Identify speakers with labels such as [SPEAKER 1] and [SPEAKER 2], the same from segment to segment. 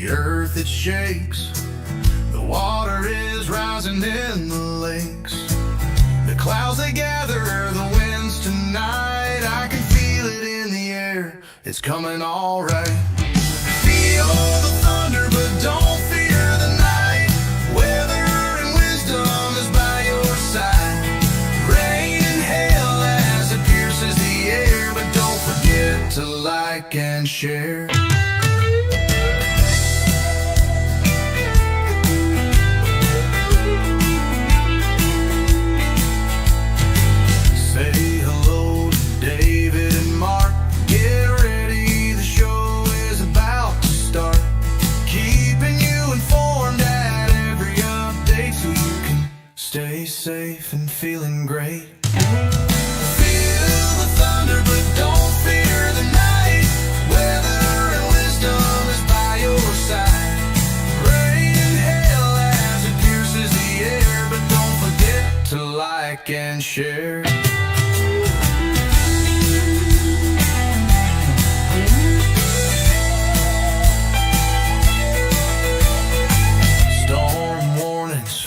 [SPEAKER 1] The earth it shakes, the water is rising in the lakes. The clouds they gather, the winds tonight. I can feel it in the air, it's coming alright. Feel the thunder but don't fear the night. Weather and wisdom is by your side. Rain and hail as it pierces the air, but don't forget to like and share. Stay safe and feeling great. Feel the thunder but don't fear the night. Weather and wisdom is by your side. Rain and hail as it pierces the air, but don't forget to like and share.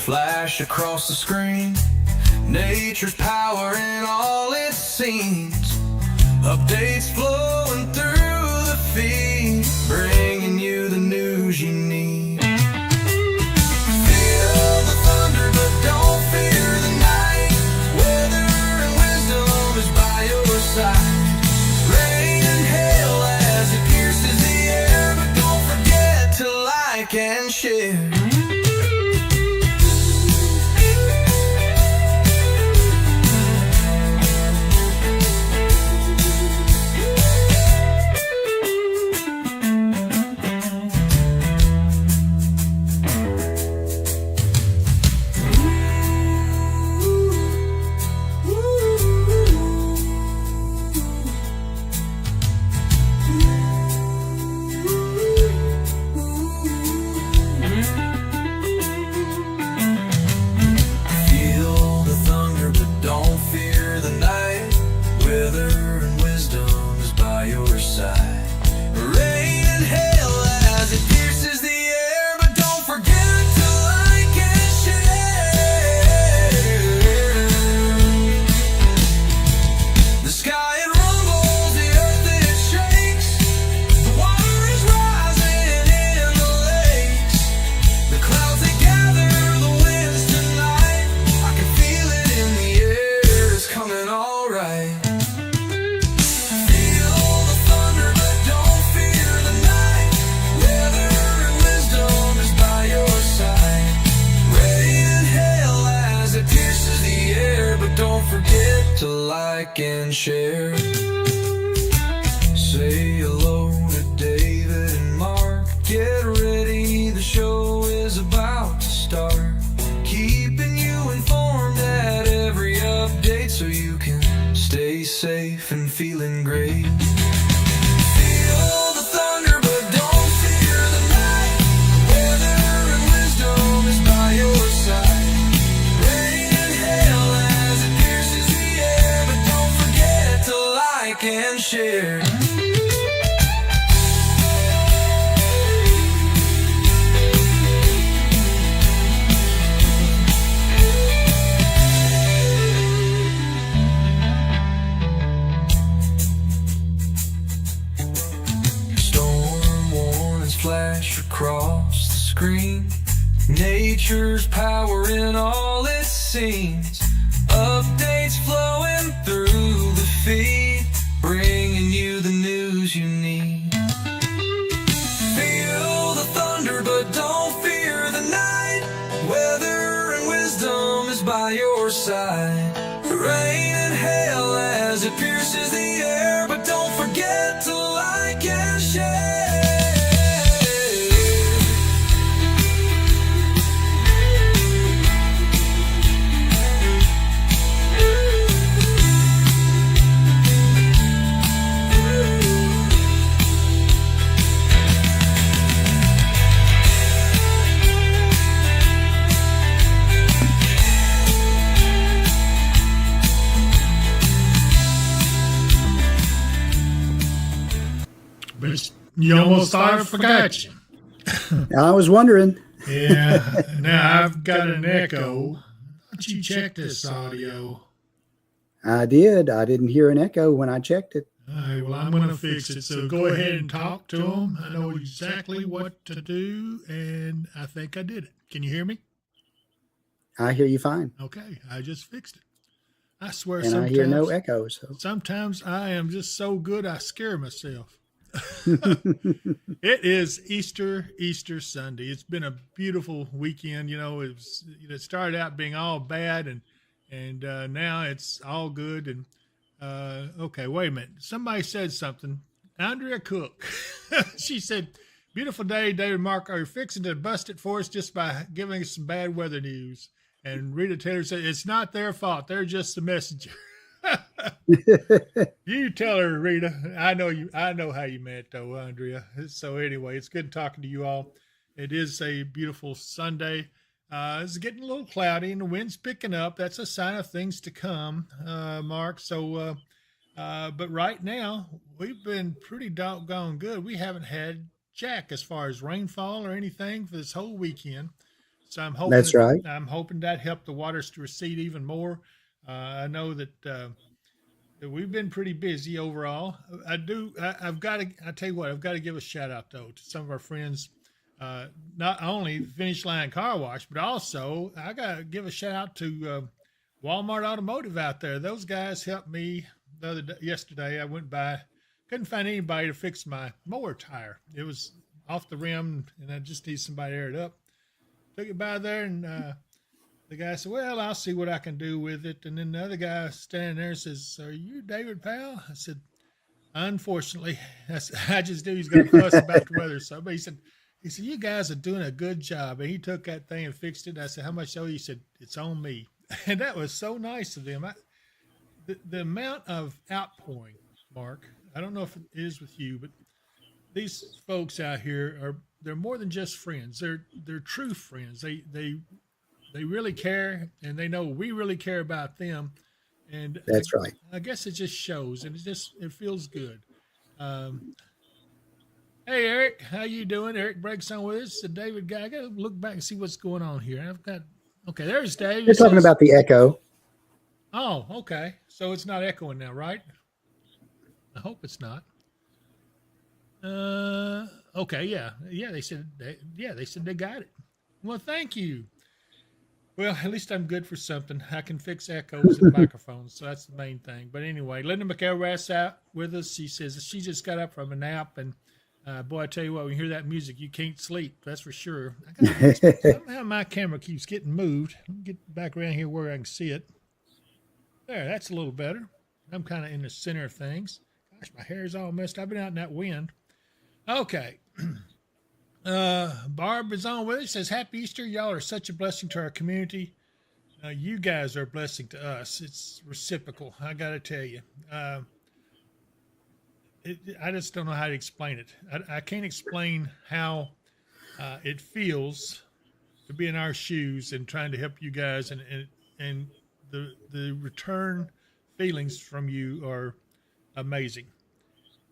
[SPEAKER 1] Flash across the screen, nature's power in all its scenes. Updates flowing through the feed, bringing you the news you need. Feel the thunder but don't fear the night. Weather and wisdom is by your side. Rain and hail as it pierces the air, but don't forget to like and share. To like and share. Say hello to David and Mark. Get ready, the show is about to start. Keeping you informed at every update so you can stay safe and feeling great. Feel the thunder but don't fear the night. Weather and wisdom is by your side. And share. Storm warnings flash across the screen. Nature's power in all its scenes. Updates flowing through the feed, bringing you the news you need. Feel the thunder but don't fear the night. Weather and wisdom is by your side. Rain and hail as it pierces the air, but don't forget to like and share.
[SPEAKER 2] You almost thought I forgot you. I was wondering.
[SPEAKER 3] Yeah. Now I've got an echo. Why don't you check this audio?
[SPEAKER 2] I did. I didn't hear an echo when I checked it.
[SPEAKER 3] All right, well, I'm going to fix it. So go ahead and talk to him. I know exactly what to do, and I think I did it. Can you hear me?
[SPEAKER 2] I hear you fine.
[SPEAKER 3] Okay, I just fixed it. I swear
[SPEAKER 2] And I hear no
[SPEAKER 3] sometimes
[SPEAKER 2] echo. So
[SPEAKER 3] sometimes I am just so good I scare myself. It is Easter Sunday. It's been a beautiful weekend. It started out being all bad, and now it's all good. And okay, wait a minute. Somebody said something. Andrea Cook. She said, "Beautiful day, David Mark. Are you fixing to bust it for us just by giving us some bad weather news?" And Rita Taylor said, "It's not their fault. They're just the messenger." You tell her, Rita. I know you. I know how you meant, though, Andrea. So anyway, it's good talking to you all. It is a beautiful Sunday. It's getting a little cloudy and the wind's picking up. That's a sign of things to come, Mark. But right now we've been pretty doggone good. We haven't had jack as far as rainfall or anything for this whole weekend. So
[SPEAKER 2] That's right.
[SPEAKER 3] I'm hoping that helped the waters to recede even more. I know that we've been pretty busy overall. I've got to. I tell you what. I've got to give a shout out though to some of our friends. Not only Finish Line Car Wash, but also I got to give a shout out to Walmart Automotive out there. Those guys helped me yesterday. I went by, couldn't find anybody to fix my mower tire. It was off the rim, and I just need somebody to air it up. Took it by there, and the guy said, "Well, I'll see what I can do with it." And then the other guy standing there says, "Are you David Powell?" I said, "Unfortunately." I just knew he was going to fuss about the weather. So, but he said, "You guys are doing a good job." And he took that thing and fixed it. I said, "How much?" So he said, "It's on me." And that was so nice of them. The amount of outpouring, Mark, I don't know if it is with you, but these folks out here they're more than just friends. They're true friends. They really care, and they know we really care about them. And
[SPEAKER 2] That's right.
[SPEAKER 3] I guess it just shows, and it feels good. Um, hey, Eric, how you doing? Eric breaks on with us. The David guy. I got to look back and see what's going on here. I've got okay. There's Dave.
[SPEAKER 2] You're talking about the echo.
[SPEAKER 3] Oh, okay. So it's not echoing now, right? I hope it's not. Okay, yeah. They said they got it. Well, thank you. Well, at least I'm good for something. I can fix echoes in microphones, so that's the main thing. But anyway, Linda McElrath's out with us. She says she just got up from a nap, and boy, I tell you what, when you hear that music, you can't sleep. That's for sure. Somehow my camera keeps getting moved. Let me get back around here where I can see it. There, that's a little better. I'm kind of in the center of things. Gosh, my hair's all messed up. I've been out in that wind. Okay. Barb is on with us. Says, "Happy Easter. Y'all are such a blessing to our community. You guys are a blessing to us. It's reciprocal. I got to tell you. I just don't know how to explain it. I can't explain how it feels to be in our shoes and trying to help you guys, and the return feelings from you are amazing."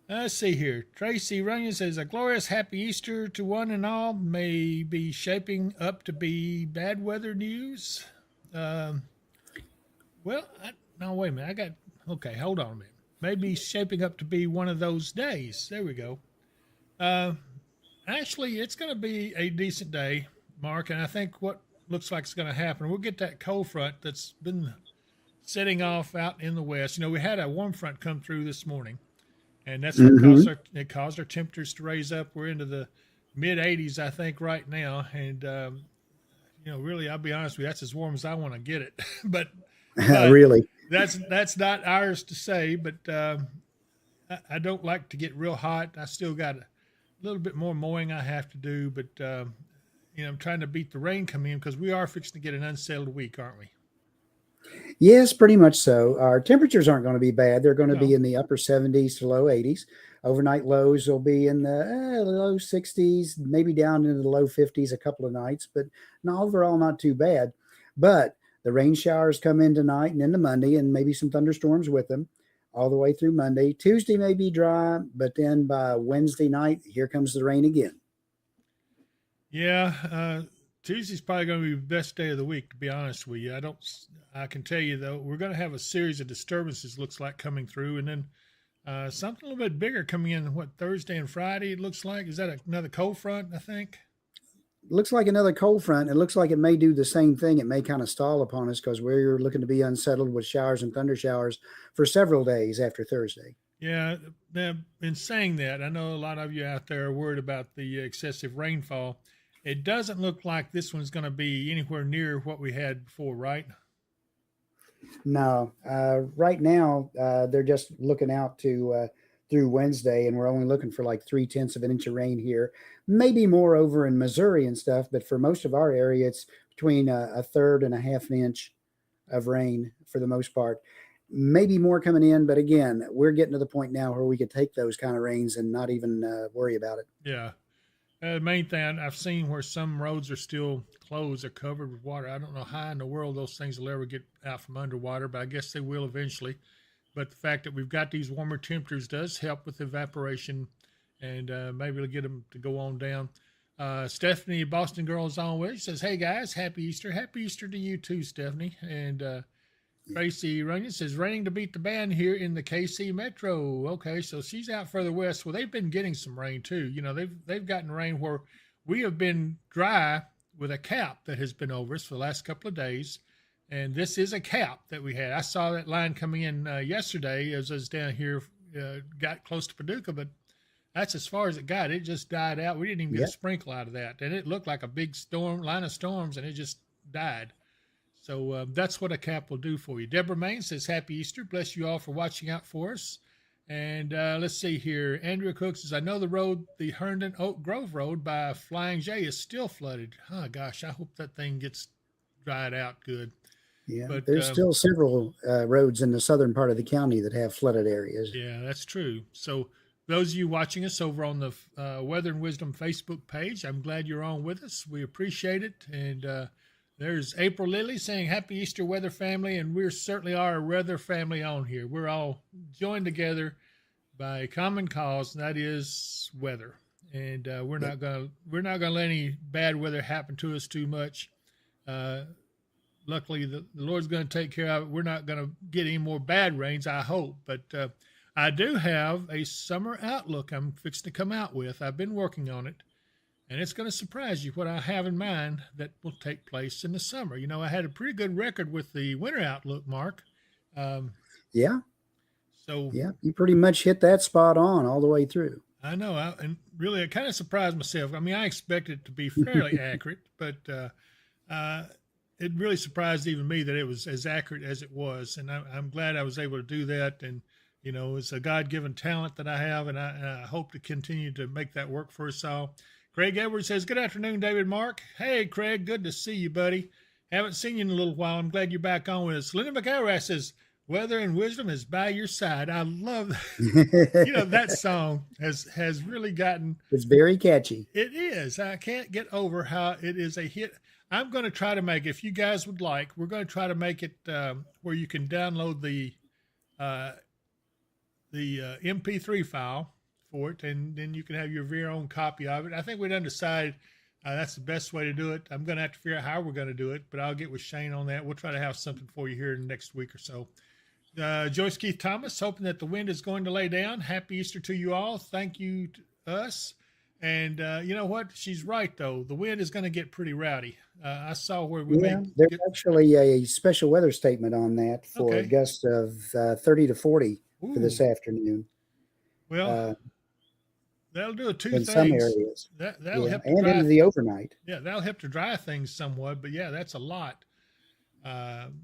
[SPEAKER 3] Let's see here. Tracy Runyon says, "A glorious happy Easter to one and all. May be shaping up to be bad weather news." Well, no, wait a minute. Okay, hold on a minute. Maybe shaping up to be one of those days. There we go. Actually, it's going to be a decent day, Mark, and I think what looks like it's going to happen, we'll get that cold front that's been setting off out in the west. We had a warm front come through this morning, and that's what caused our temperatures to raise up. We're into the mid 80s, I think, right now. And, really, I'll be honest with you, that's as warm as I want to get it. but
[SPEAKER 2] Really?
[SPEAKER 3] That's not ours to say, but I don't like to get real hot. I still got a little bit more mowing I have to do, but, I'm trying to beat the rain coming in because we are fixing to get an unsettled week, aren't we?
[SPEAKER 2] Yes, pretty much so. Our temperatures aren't going to be bad. They're going to be in the upper 70s to low 80s. Overnight lows will be in the low 60s, maybe down into the low 50s a couple of nights, but overall not too bad. But the rain showers come in tonight and into Monday, and maybe some thunderstorms with them all the way through Monday. Tuesday may be dry, but then by Wednesday night, here comes the rain again.
[SPEAKER 3] Yeah, Tuesday's probably going to be the best day of the week, to be honest with you. I can tell you though, we're going to have a series of disturbances. Looks like coming through, and then something a little bit bigger coming in. What, Thursday and Friday? It looks like. Is that another cold front? I think.
[SPEAKER 2] Looks like another cold front. It looks like it may do the same thing. It may kind of stall upon us because we're looking to be unsettled with showers and thunder showers for several days after Thursday.
[SPEAKER 3] Yeah. Now, in saying that, I know a lot of you out there are worried about the excessive rainfall. It doesn't look like this one's going to be anywhere near what we had before, right?
[SPEAKER 2] No, right now they're just looking out to through Wednesday, and we're only looking for like 3/10 of an inch of rain here, maybe more over in Missouri and stuff. But for most of our area, it's between a third and a half an inch of rain for the most part. Maybe more coming in, but again, we're getting to the point now where we could take those kind of rains and not even worry about it.
[SPEAKER 3] Yeah. The main thing I've seen where some roads are still closed or covered with water. I don't know how in the world those things will ever get out from underwater, but I guess they will eventually. But the fact that we've got these warmer temperatures does help with evaporation, and maybe it'll get them to go on down. Stephanie, Boston girl, is on with. She says, "Hey guys, happy Easter! Happy Easter to you too, Stephanie." And Tracy Runyon says, "Raining to beat the band here in the KC Metro." Okay, so she's out further west. Well, they've been getting some rain too. You know, they've gotten rain where we have been dry with a cap that has been over us for the last couple of days. And this is a cap that we had. I saw that line coming in yesterday as I was down here, got close to Paducah, but that's as far as it got. It just died out. We didn't even get a sprinkle out of that. And it looked like a big line of storms, and it just died. So that's what a cap will do for you. Deborah Main says, "Happy Easter. Bless you all for watching out for us." And let's see here. Andrea Cook says, "I know the Herndon Oak Grove Road by Flying J is still flooded." Oh, gosh, I hope that thing gets dried out good.
[SPEAKER 2] Yeah,
[SPEAKER 3] But
[SPEAKER 2] there's still several roads in the southern part of the county that have flooded areas.
[SPEAKER 3] yeah, that's true. So those of you watching us over on the Weather and Wisdom Facebook page, I'm glad you're on with us. We appreciate it. And there's April Lilly saying, "Happy Easter, weather family." And we certainly are a weather family on here. We're all joined together by a common cause, and that is weather. And we're not gonna let any bad weather happen to us too much. Luckily, the Lord's going to take care of it. We're not going to get any more bad rains, I hope. But I do have a summer outlook I'm fixing to come out with. I've been working on it, and it's going to surprise you what I have in mind that will take place in the summer. You know, I had a pretty good record with the winter outlook, Mark.
[SPEAKER 2] Yeah.
[SPEAKER 3] So
[SPEAKER 2] yeah, you pretty much hit that spot on all the way through.
[SPEAKER 3] I know, and really, it kind of surprised myself. I mean, I expected it to be fairly accurate, but it really surprised even me that it was as accurate as it was, and I'm glad I was able to do that. And you know, it's a God-given talent that I have, and I hope to continue to make that work for us all. Craig Edwards says, "Good afternoon, David Mark." Hey, Craig, good to see you, buddy. Haven't seen you in a little while. I'm glad you're back on with us. Linda McElrath says, "Weather and wisdom is by your side." I love, you know, that song has really gotten.
[SPEAKER 2] It's very catchy.
[SPEAKER 3] It is. I can't get over how it is a hit. I'm going to try to make, if you guys would like, we're going to try to make it where you can download the MP3 file for it, and then you can have your very own copy of it. I think we done decided that's the best way to do it. I'm going to have to figure out how we're going to do it, but I'll get with Shane on that. We'll try to have something for you here in the next week or so. Joyce Keith Thomas, hoping that the wind is going to lay down. Happy Easter to you all. Thank you to us. And you know what? She's right, though. The wind is going to get pretty rowdy. I saw where we
[SPEAKER 2] there's actually a special weather statement on that for a gust of 30 to 40 for this afternoon.
[SPEAKER 3] Well, that'll do two
[SPEAKER 2] in
[SPEAKER 3] things.
[SPEAKER 2] Some areas.
[SPEAKER 3] That'll help
[SPEAKER 2] and into the overnight.
[SPEAKER 3] Yeah, that'll help to dry things somewhat. But yeah, that's a lot.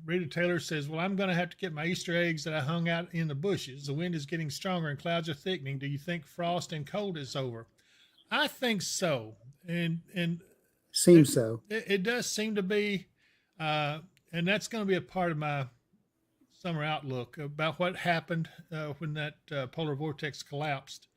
[SPEAKER 3] Rita Taylor says, "Well, I'm going to have to get my Easter eggs that I hung out in the bushes. The wind is getting stronger and clouds are thickening. Do you think frost and cold is over?" I think so, and
[SPEAKER 2] seems so.
[SPEAKER 3] It does seem to be, and that's going to be a part of my summer outlook about what happened when that polar vortex collapsed.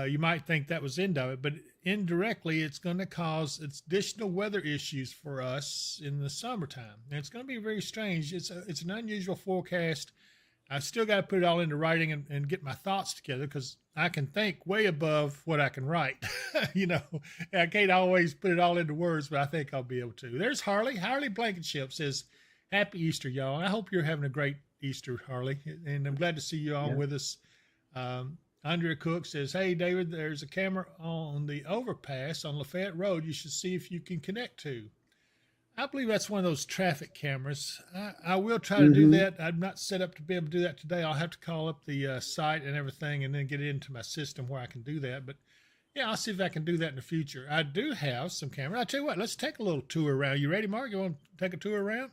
[SPEAKER 3] You might think that was the end of it, but indirectly, it's going to cause additional weather issues for us in the summertime. And it's going to be very strange. It's an unusual forecast. I still got to put it all into writing and get my thoughts together, because I can think way above what I can write. You know, I can't always put it all into words, but I think I'll be able to. There's Harley. Harley Blankenship says, "Happy Easter, y'all." I hope you're having a great Easter, Harley, and I'm glad to see you all with us. Andrea Cook says, "Hey, David, there's a camera on the overpass on Lafayette Road. You should see if you can connect to." I believe that's one of those traffic cameras. I will try to do that. I'm not set up to be able to do that today. I'll have to call up the site and everything and then get it into my system where I can do that. But yeah, I'll see if I can do that in the future. I do have some cameras. I'll tell you what, let's take a little tour around. You ready, Mark? You want to take a tour around?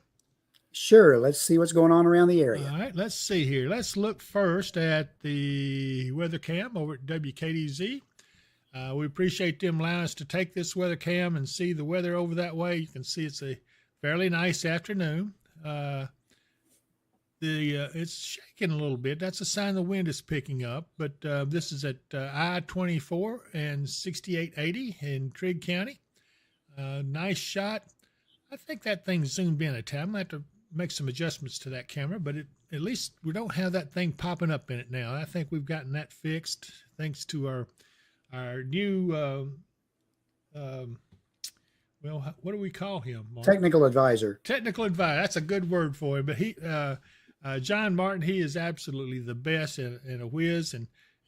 [SPEAKER 2] Sure. Let's see what's going on around the area.
[SPEAKER 3] All right, let's see here. Let's look first at the weather cam over at WKDZ. We appreciate them allowing us to take this weather cam and see the weather over that way. You can see it's a fairly nice afternoon. It's shaking a little bit. That's a sign the wind is picking up. But this is at I-24 and 6880 in Trigg County. Nice shot. I think that thing zoomed in a time. I'm going to have to make some adjustments to that camera, but at least we don't have that thing popping up in it now. I think we've gotten that fixed thanks to our new, well, what do we call him, Mark?
[SPEAKER 2] Technical advisor.
[SPEAKER 3] Technical advisor. That's a good word for him. But John Martin, he is absolutely the best and a whiz.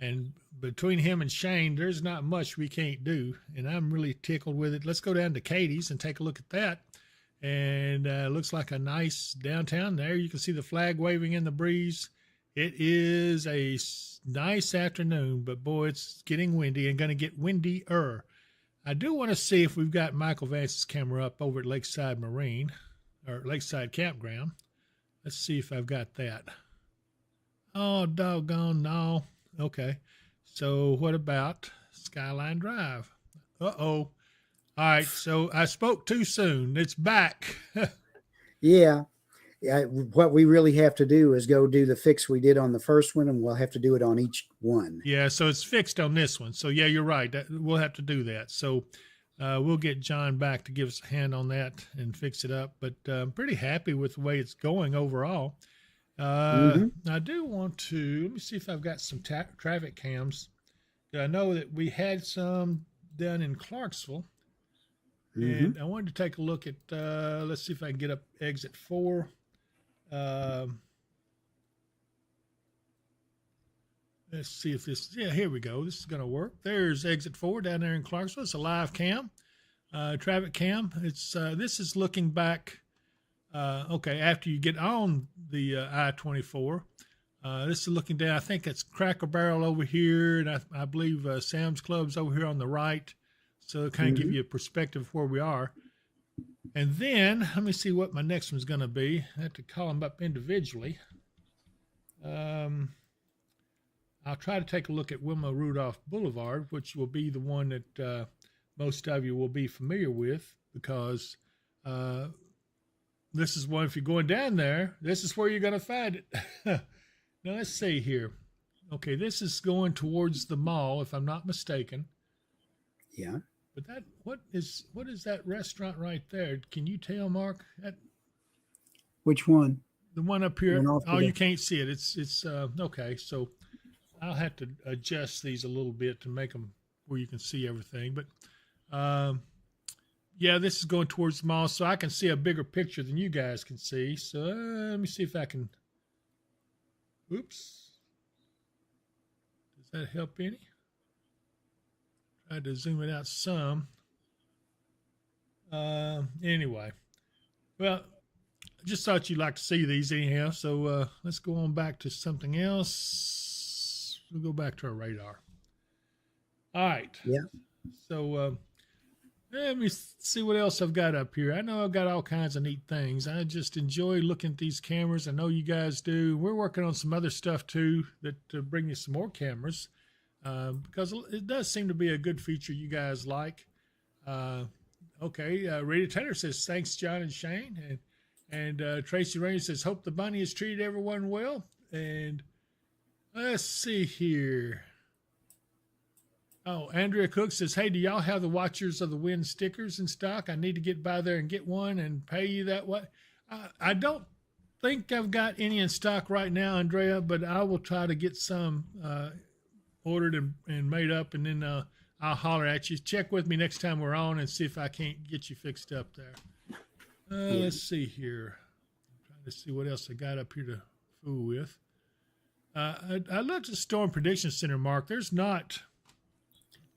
[SPEAKER 3] And between him and Shane, there's not much we can't do. And I'm really tickled with it. Let's go down to Katie's and take a look at that. And it looks like a nice downtown there. You can see the flag waving in the breeze. It is a nice afternoon, but boy, it's getting windy and going to get windier. I do want to see if we've got Michael Vance's camera up over at Lakeside Marine or Lakeside Campground. Let's see if I've got that. Oh, doggone, no. Okay. So what about Skyline Drive? Uh-oh. All right, so I spoke too soon. It's back.
[SPEAKER 2] Yeah. What we really have to do is go do the fix we did on the first one, and we'll have to do it on each one.
[SPEAKER 3] Yeah, so it's fixed on this one. So, yeah, you're right. We'll have to do that. So we'll get John back to give us a hand on that and fix it up. But I'm pretty happy with the way it's going overall. I do want to, let me see if I've got some traffic cams. I know that we had some done in Clarksville. And I wanted to take a look at, let's see if I can get up exit 4. Let's see if this, yeah, here we go. This is going to work. There's exit 4 down there in Clarksville. It's a live cam, traffic cam. It's, this is looking back, okay, after you get on the I-24. This is looking down. I think it's Cracker Barrel over here, and I believe Sam's Club's over here on the right. So it kind of give you a perspective of where we are. And then, let me see what my next one's going to be. I have to call them up individually. I'll try to take a look at Wilma Rudolph Boulevard, which will be the one that most of you will be familiar with, because this is one, if you're going down there, this is where you're going to find it. Now, let's see here. Okay, this is going towards the mall, if I'm not mistaken.
[SPEAKER 2] Yeah.
[SPEAKER 3] But that, what is that restaurant right there? Can you tell, Mark?
[SPEAKER 2] Which one?
[SPEAKER 3] The one up here. Oh, you can't see it. It's okay. So I'll have to adjust these a little bit to make them where you can see everything. But yeah, this is going towards the mall, so I can see a bigger picture than you guys can see. So let me see if I can. Oops. Does that help any? Tried to zoom it out some. Anyway, well, I just thought you'd like to see these anyhow. So let's go on back to something else. We'll go back to our radar. All right.
[SPEAKER 2] Yeah.
[SPEAKER 3] So let me see what else I've got up here. I know I've got all kinds of neat things. I just enjoy looking at these cameras. I know you guys do. We're working on some other stuff too that bring you some more cameras. Because it does seem to be a good feature you guys like. Okay, Rita Taylor says, thanks, John and Shane. And Tracy Rainey says, hope the bunny has treated everyone well. And let's see here. Oh, Andrea Cook says, hey, do y'all have the Watchers of the Wind stickers in stock? I need to get by there and get one and pay you that way. I don't think I've got any in stock right now, Andrea, but I will try to get some ordered and made up, and then I'll holler at you. Check with me next time we're on and see if I can't get you fixed up there.
[SPEAKER 2] Yeah.
[SPEAKER 3] Let's see here. I'm trying to see what else I got up here to fool with. I looked at the Storm Prediction Center, Mark. There's not,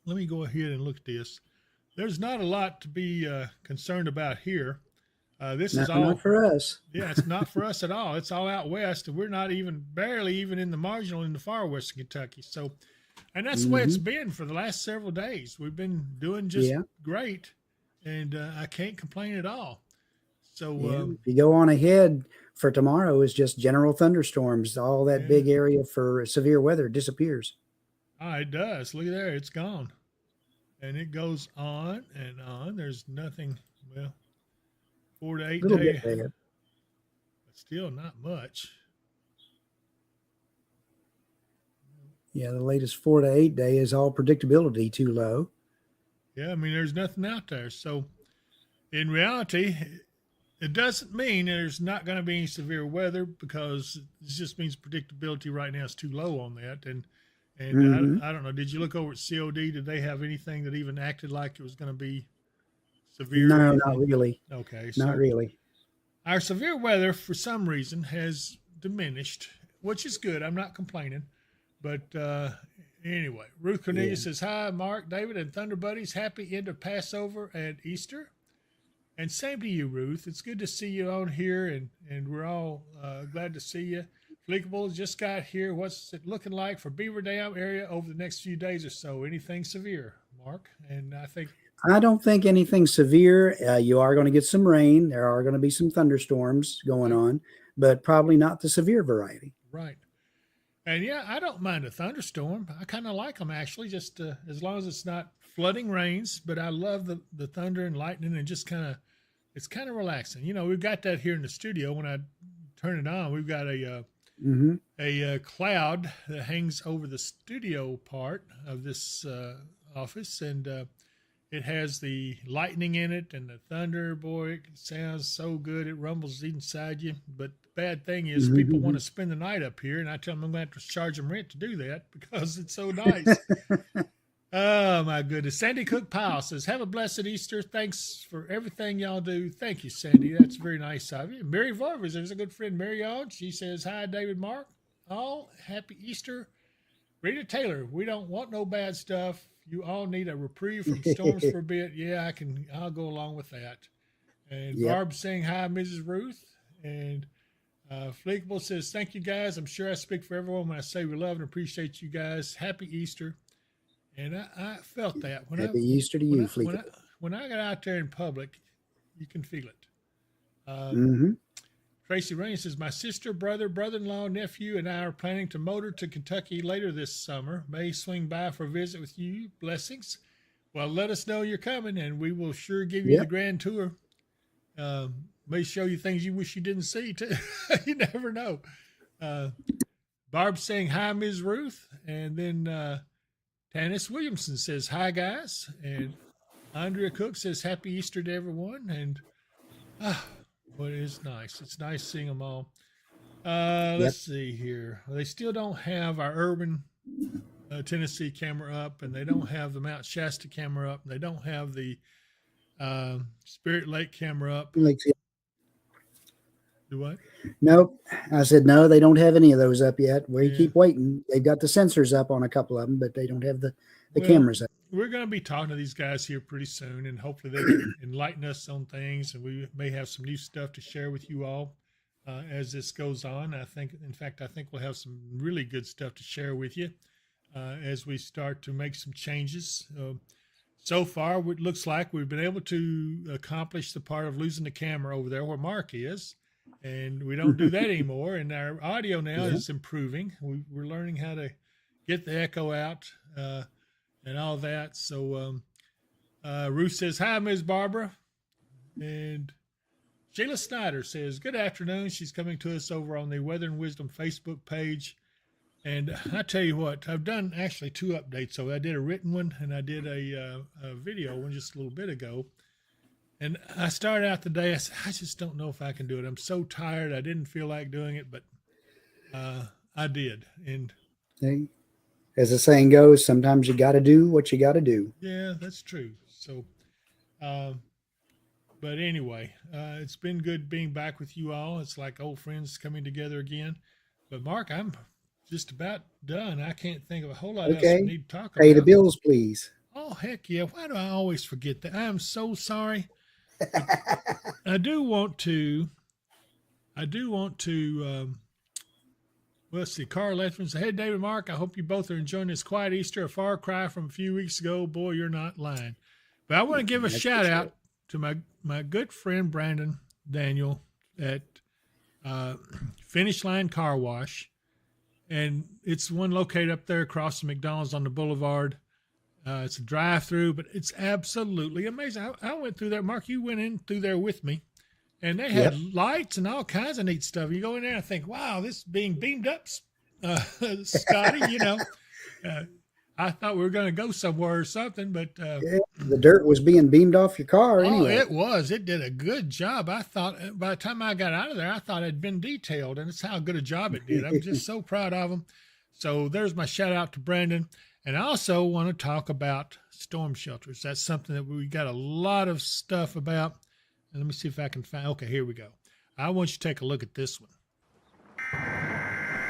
[SPEAKER 3] let me go ahead and look at this. There's not a lot to be concerned about here. This is all
[SPEAKER 2] Not for us.
[SPEAKER 3] Yeah, it's not for us at all. It's all out west, and we're not even barely even in the marginal in the far western Kentucky. So, and that's the way it's been for the last several days. We've been doing just great, and I can't complain at all. So,
[SPEAKER 2] if you go on ahead for tomorrow, is just general thunderstorms. All that big area for severe weather disappears.
[SPEAKER 3] It does. Look at there, it's gone, and it goes on and on. There's nothing. Well, 4 to 8 days, but still not much.
[SPEAKER 2] Yeah, the latest 4 to 8 day is all predictability too low.
[SPEAKER 3] Yeah, I mean, there's nothing out there. So, in reality, it doesn't mean there's not going to be any severe weather, because it just means predictability right now is too low on that. And I don't know. Did you look over at COD? Did they have anything that even acted like it was going to be severe?
[SPEAKER 2] No, not really.
[SPEAKER 3] Okay. So
[SPEAKER 2] not really.
[SPEAKER 3] Our severe weather, for some reason, has diminished, which is good. I'm not complaining. But anyway, Ruth Cornelius says, hi, Mark, David, and Thunder Buddies. Happy end of Passover and Easter. And same to you, Ruth. It's good to see you on here, and we're all glad to see you. Fleekable just got here. What's it looking like for Beaver Dam area over the next few days or so? Anything severe, Mark? And
[SPEAKER 2] I don't think anything severe. You are going to get some rain. There are going to be some thunderstorms going on, but probably not the severe variety.
[SPEAKER 3] Right. And yeah, I don't mind a thunderstorm. I kind of like them, actually, just as long as it's not flooding rains. But I love the thunder and lightning, and just it's kind of relaxing. You know, we've got that here in the studio. When I turn it on, we've got a cloud that hangs over the studio part of this office, and it has the lightning in it and the thunder. Boy, it sounds so good. It rumbles inside you. But the bad thing is people want to spend the night up here, and I tell them I'm going to have to charge them rent to do that because it's so nice. Oh, my goodness. Sandy Cook Powell says, have a blessed Easter. Thanks for everything y'all do. Thank you, Sandy. That's very nice of you. Mary Varvers, there's a good friend, Mary on. She says, hi, David, Mark. All happy Easter. Rita Taylor, we don't want no bad stuff. You all need a reprieve from storms for a bit. Yeah, I'll go along with that. And Barb saying, hi, Mrs. Ruth. And Fleekable says, thank you, guys. I'm sure I speak for everyone when I say we love and appreciate you guys. Happy Easter. And I felt that.
[SPEAKER 2] Happy Easter to you, Fleekable.
[SPEAKER 3] When I got out there in public, you can feel it. Tracy Rain says, my sister, brother, brother-in-law, nephew, and I are planning to motor to Kentucky later this summer. May swing by for a visit with you. Blessings. Well, let us know you're coming, and we will sure give you the grand tour. May show you things you wish you didn't see, too. You never know. Barb saying, hi, Ms. Ruth. And then Tanis Williamson says, hi, guys. And Andrea Cook says, happy Easter to everyone. And well, it is nice. It's nice seeing them all. Let's see here. They still don't have our urban Tennessee camera up, and they don't have the Mount Shasta camera up, and they don't have the Spirit Lake camera up. Do what?
[SPEAKER 2] Nope. I said, no, they don't have any of those up yet. We keep waiting. They've got the sensors up on a couple of them, but they don't have the cameras up.
[SPEAKER 3] We're going to be talking to these guys here pretty soon, and hopefully they can enlighten us on things, and we may have some new stuff to share with you all as this goes on. I think we'll have some really good stuff to share with you as we start to make some changes. So far, it looks like we've been able to accomplish the part of losing the camera over there where Mark is, and we don't do that anymore. And our audio now is improving. We're learning how to get the echo out and all that. So Ruth says, hi, Ms. Barbara. And Sheila Snyder says, good afternoon. She's coming to us over on the Weather and Wisdom Facebook page. And I tell you what, I've done actually 2 updates. So I did a written one, and I did a video one just a little bit ago. And I started out the day, I said, I just don't know if I can do it. I'm so tired. I didn't feel like doing it, but I did. And
[SPEAKER 2] Hey, as the saying goes, sometimes you got to do what you got to do.
[SPEAKER 3] yeah, that's true. So, but anyway, it's been good being back with you all. It's like old friends coming together again. But Mark, I'm just about done. I can't think of a whole lot else we
[SPEAKER 2] Okay.
[SPEAKER 3] need to talk
[SPEAKER 2] Pay the
[SPEAKER 3] about.
[SPEAKER 2] bills, please.
[SPEAKER 3] Oh, heck yeah. Why do I always forget that? I am so sorry. I do want to, well, let's see. Carl Lethman said, hey, David, Mark, I hope you both are enjoying this quiet Easter, a far cry from a few weeks ago. Boy, you're not lying. But I want to give a shout out to my good friend, Brandon Daniel at Finish Line Car Wash. And it's one located up there across the McDonald's on the boulevard. It's a drive-through, but it's absolutely amazing. I went through there. Mark, you went in through there with me, and they had lights and all kinds of neat stuff. You go in there and think, wow, this is being beamed up, Scotty. I thought we were going to go somewhere or something, but
[SPEAKER 2] the dirt was being beamed off your car anyway.
[SPEAKER 3] Oh, it was. It did a good job. I thought by the time I got out of there, I thought it had been detailed, and it's how good a job it did. I'm just so proud of them. So there's my shout out to Brandon. And I also want to talk about storm shelters. That's something that we got a lot of stuff about. And let me see if I can find. Okay, here we go. I want you to take a look at this one.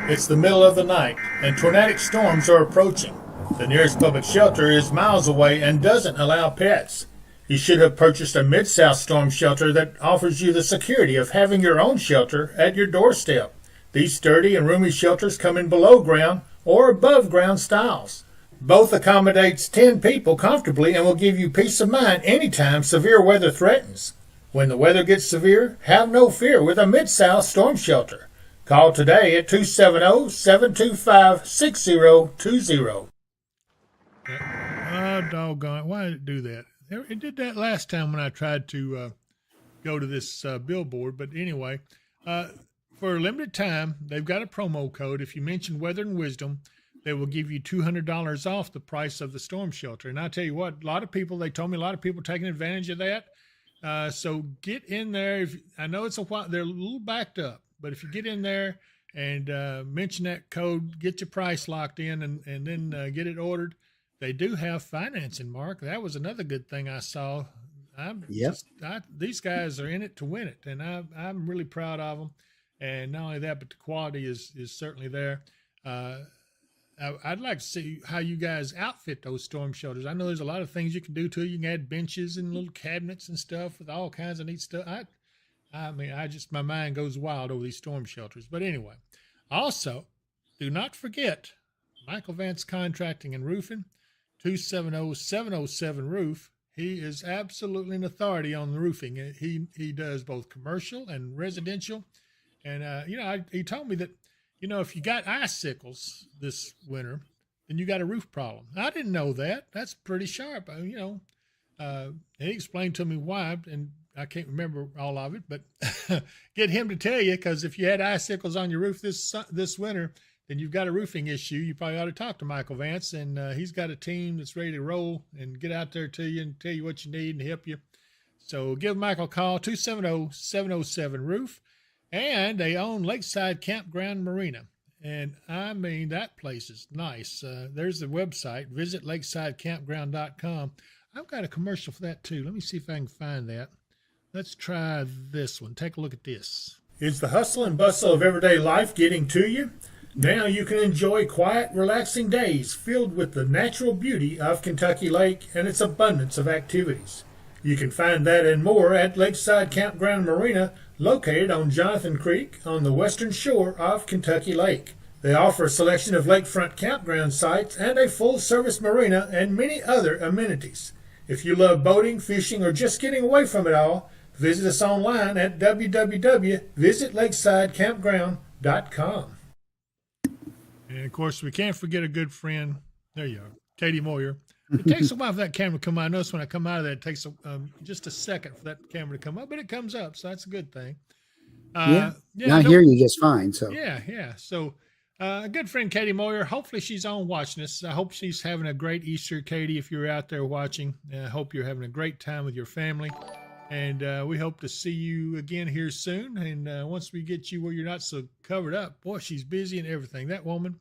[SPEAKER 3] It's the middle of the night, and tornadic storms are approaching. The nearest public shelter is miles away and doesn't allow pets. You should have purchased a Mid-South storm shelter that offers you the security of having your own shelter at your doorstep. These sturdy and roomy shelters come in below ground or above ground styles. Both accommodates 10 people comfortably and will give you peace of mind anytime severe weather threatens. When the weather gets severe, have no fear with a Mid-South storm shelter. Call today at 270-725-6020. Oh, doggone. Why did it do that? It did that last time when I tried to go to this billboard. But anyway, for a limited time, they've got a promo code. If you mention Weather and Wisdom, they will give you $200 off the price of the storm shelter. And I tell you what, they told me a lot of people are taking advantage of that. So get in there. I know it's a while, they're a little backed up, but if you get in there and mention that code, get your price locked in and then get it ordered. They do have financing, Mark. That was another good thing I saw. These guys are in it to win it, and I'm really proud of them. And not only that, but the quality is certainly there. I'd like to see how you guys outfit those storm shelters. I know there's a lot of things you can do to it. You can add benches and little cabinets and stuff with all kinds of neat stuff. My mind goes wild over these storm shelters. But anyway, also, do not forget Michael Vance Contracting and Roofing, 270-707-ROOF. He is absolutely an authority on the roofing. He does both commercial and residential. And, he told me that, if you got icicles this winter, then you got a roof problem. I didn't know that. That's pretty sharp. He explained to me why, and I can't remember all of it, but get him to tell you, because if you had icicles on your roof this winter, then you've got a roofing issue. You probably ought to talk to Michael Vance, and he's got a team that's ready to roll and get out there to you and tell you what you need and help you. So give Michael a call, 270-707-ROOF. And they own Lakeside Campground Marina. And I mean, that place is nice. There's the website, visit lakesidecampground.com. I've got a commercial for that too. Let me see if I can find that. Let's try this one. Take a look at this. Is the hustle and bustle of everyday life getting to you? Now you can enjoy quiet, relaxing days filled with the natural beauty of Kentucky Lake and its abundance of activities. You can find that and more at Lakeside Campground Marina, located on Jonathan Creek on the western shore of Kentucky Lake. They offer a selection of lakefront campground sites and a full-service marina and many other amenities. If you love boating, fishing, or just getting away from it all, visit us online at www.visitlakesidecampground.com. And, of course, we can't forget a good friend. There you are, Katie Moyer. It takes a while for that camera to come out. I notice when I come out of that, it takes just a second for that camera to come up, but it comes up, so that's a good thing.
[SPEAKER 2] I hear you just fine. So
[SPEAKER 3] yeah. So a good friend, Katie Moyer, hopefully she's on watching us. I hope she's having a great Easter, Katie, if you're out there watching. I hope you're having a great time with your family. And we hope to see you again here soon. And once we get you where you're not so covered up, boy, she's busy and everything. That woman,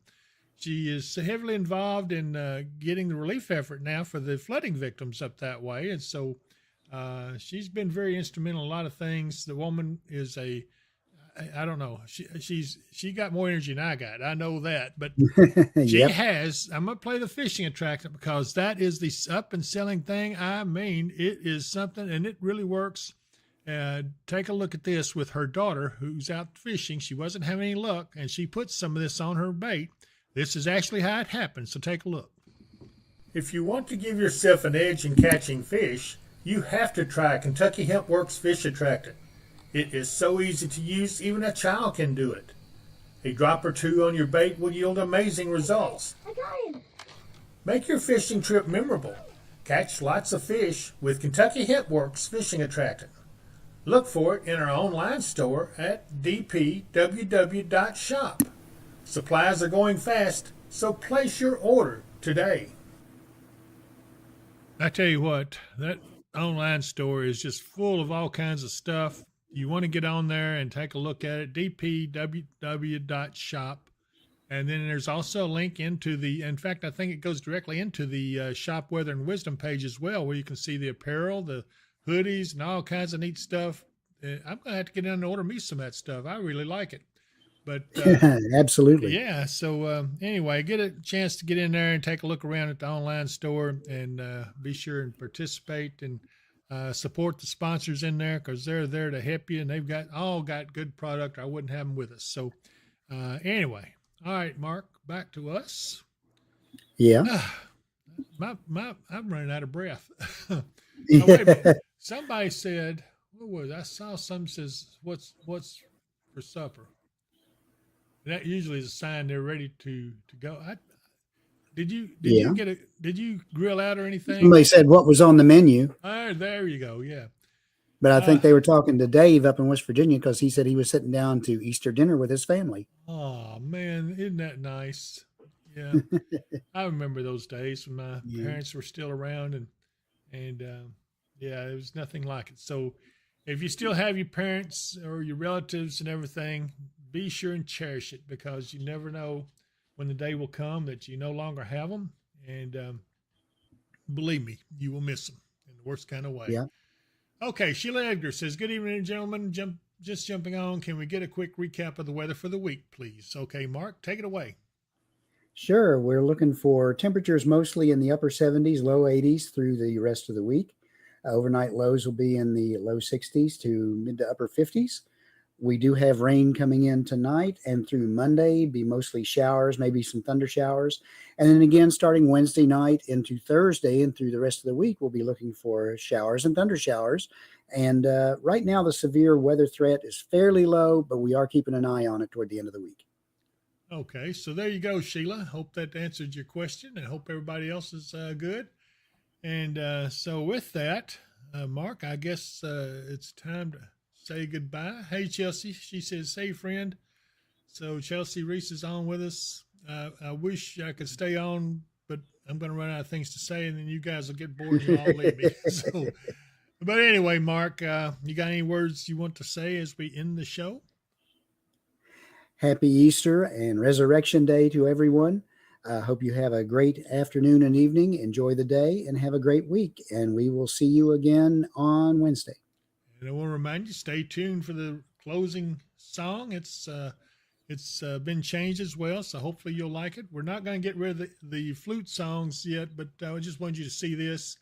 [SPEAKER 3] she is heavily involved in getting the relief effort now for the flooding victims up that way. And so she's been very instrumental in a lot of things. The woman is I don't know. She got more energy than I got. I know that, but she
[SPEAKER 2] Yep.
[SPEAKER 3] has. I'm gonna play the fishing attractant because that is the up and selling thing. I mean, it is something, and it really works. Take a look at this with her daughter, who's out fishing. She wasn't having any luck, and she put some of this on her bait. This is actually how it happened. So take a look. If you want to give yourself an edge in catching fish, you have to try Kentucky Hemp Works Fish Attractant. It is so easy to use, even a child can do it. A drop or two on your bait will yield amazing results.
[SPEAKER 4] I got him.
[SPEAKER 3] Make your fishing trip memorable. Catch lots of fish with Kentucky Hemp Works Fishing Attractant. Look for it in our online store at dpww.shop. Supplies are going fast, so place your order today. I tell you what, that online store is just full of all kinds of stuff. You want to get on there and take a look at it, dpww.shop. And then there's also a link into in fact, I think it goes directly into the Shop Weather and Wisdom page as well, where you can see the apparel, the hoodies, and all kinds of neat stuff. I'm going to have to get in and order me some of that stuff. I really like it. But
[SPEAKER 2] Absolutely.
[SPEAKER 3] yeah, so anyway, get a chance to get in there and take a look around at the online store and be sure and participate and support the sponsors in there because they're there to help you, and they've got good product. I wouldn't have them with us. So anyway, all right, Mark, back to us.
[SPEAKER 2] Yeah.
[SPEAKER 3] I'm running out of breath. Oh, wait a minute. Somebody said, what was it? I saw something says, what's for supper? That usually is a sign they're ready to go. Did you grill out or anything?
[SPEAKER 2] Somebody said what was on the menu,
[SPEAKER 3] There you go. Yeah.
[SPEAKER 2] but I think they were talking to Dave up in West Virginia because he said he was sitting down to Easter dinner with his family.
[SPEAKER 3] Oh man, isn't that nice? Yeah. I remember those days when my parents were still around and yeah, it was nothing like it. So if you still have your parents or your relatives and everything, be sure and cherish it because you never know when the day will come that you no longer have them. And believe me, you will miss them in the worst kind of way.
[SPEAKER 2] Yeah.
[SPEAKER 3] Okay, Sheila Edgar says, good evening, gentlemen. Just jumping on. Can we get a quick recap of the weather for the week, please? Okay, Mark, take it away.
[SPEAKER 2] Sure. We're looking for temperatures mostly in the upper 70s, low 80s through the rest of the week. Overnight lows will be in the low 60s to mid to upper 50s. We do have rain coming in tonight and through Monday, be mostly showers, maybe some thunder showers. And then again, starting Wednesday night into Thursday and through the rest of the week, we'll be looking for showers and thunder showers. And right now, the severe weather threat is fairly low, but we are keeping an eye on it toward the end of the week.
[SPEAKER 3] Okay, so there you go, Sheila. Hope that answered your question and hope everybody else is good. And so with that, Mark, I guess it's time to say goodbye. Hey, Chelsea, she says, hey, friend. So Chelsea Reese is on with us. I wish I could stay on, but I'm going to run out of things to say, and then you guys will get bored and you'll all leave me. So, but anyway, Mark, you got any words you want to say as we end the show?
[SPEAKER 2] Happy Easter and Resurrection Day to everyone. Hope you have a great afternoon and evening. Enjoy the day and have a great week. And we will see you again on Wednesday.
[SPEAKER 3] And I want to remind you, stay tuned for the closing song. It's been changed as well, so hopefully you'll like it. We're not going to get rid of the flute songs yet, but I just wanted you to see this.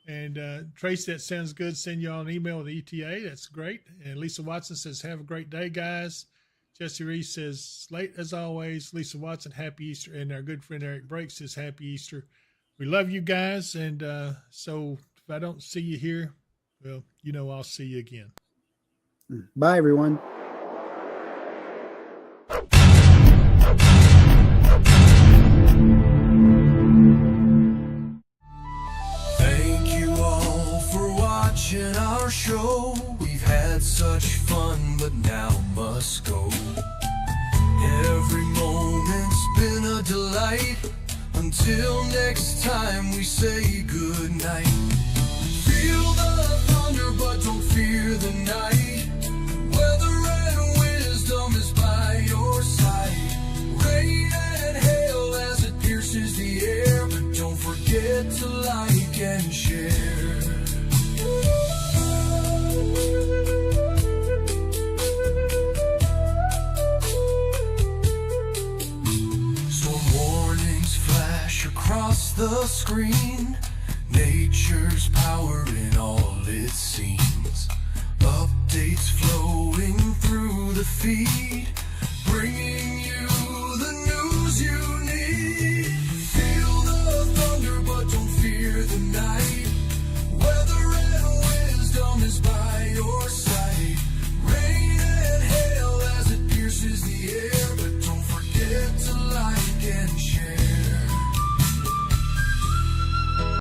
[SPEAKER 3] And Tracy, that sounds good. Send you all an email with the ETA. That's great. And Lisa Watson says, have a great day, guys. Jesse Reese says, late as always. Lisa Watson, happy Easter. And our good friend Eric Brake says, happy Easter. We love you guys. And so if I don't see you here, well, you know I'll see you again.
[SPEAKER 2] Bye, everyone.
[SPEAKER 1] Thank you all for watching our show. We've had such fun, but now must go. Every moment's been a delight. Until next time, we say good night. Feel the thunder, but don't feel the night. Weather and wisdom is by your side. Rain and hail as it pierces the air, but don't forget to like and share. Storm warnings flash across the screen. Nature's power in all its scenes. Updates flowing through the feed.